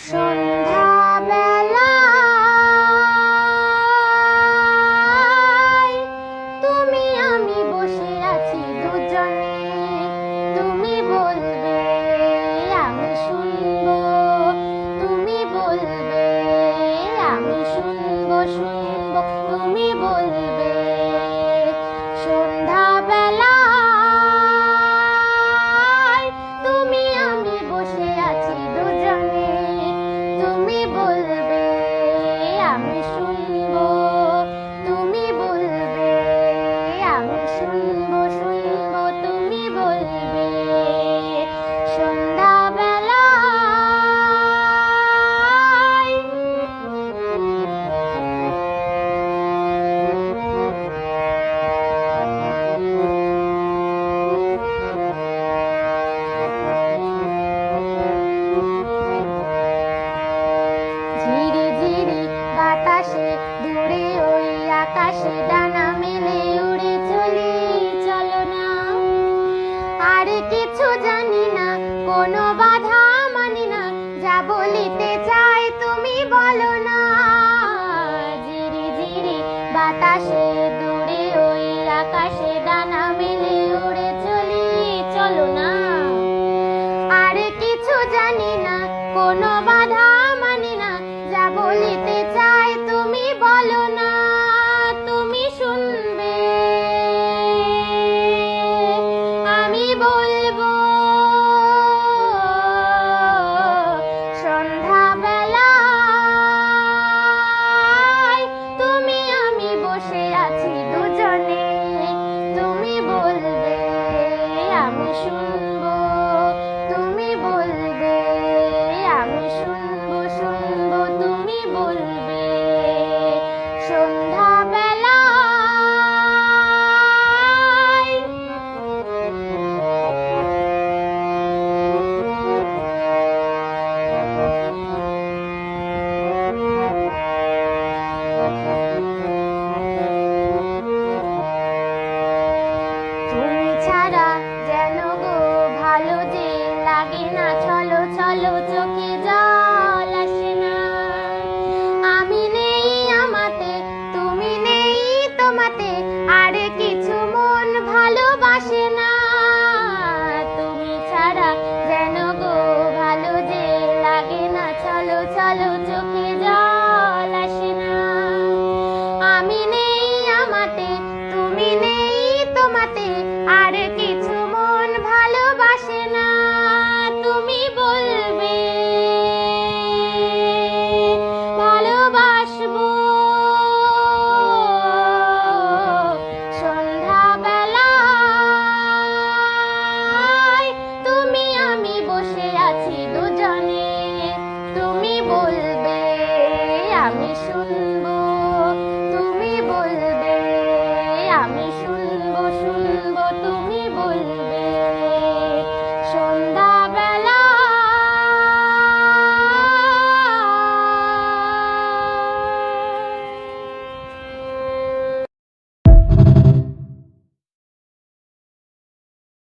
সন্ধ্যাবেলায় তুমি আমি বসে আছি দুজনে, তুমি বলবে আমি শুনবো, তুমি বলবে আমি শুনবো শুনবো, তুমি বলবে। সন্ধ্যাবেলায় তুমি আমি বসে আছি দুজনে, তুমি বলবে আমি শুনবো, তুমি বলবে আমি শুনবো শুনবো, তুমি বলবে। সন্ধ্যাবেলায় ঝিরি ঝিরি বাতাসে দূরে ওই আকাশে ডানা মেলে উড়ে চলি, চলো না। আর কিছু জানি না, কোনো বাধা মানি না, যা বলিতে চাই তুমি বলো না। ঝিরি ঝিরি বাতাসে দূরে ওই আকাশে ডানা মেলে উড়ে চলি, চলো না। আর কিছু জানি না, কোনো বাধা মানি না, যা বলিতে চাই তুমি বলো না। তুমি শুনবে আমি বলবো। সন্ধ্যাবেলায় তুমি আমি বসে আছি দুজনে, তুমি বলবে আমি শুনবো, তুমি বলবে আমি শুনবো শুনবো, তুমি বলবে। সন্ধ্যাবেলায় তুমি ছাড়া যেন গো ভালো যে লাগে না, চলো চলো চোখে জল আসে না। আমি নেই আমাতে, তুমি নেই তোমাতে, আর কিছু মন ভালোবাসে না। তুমি ছাড়া যেন গো ভালো যে লাগে না, চলো চলো চোখে জল আসে না। আমি নেই আমাতে, তুমি নেই তোমাতে, আর কিছু মন ভালোবাসে না। তুমি বলবে ভালোবাসবো। সন্ধ্যাবেলায় তুমি আমি বসে আছি দুজনে, তুমি বলবে আমি শুনবো, তুমি বলবে আমি শুনবো।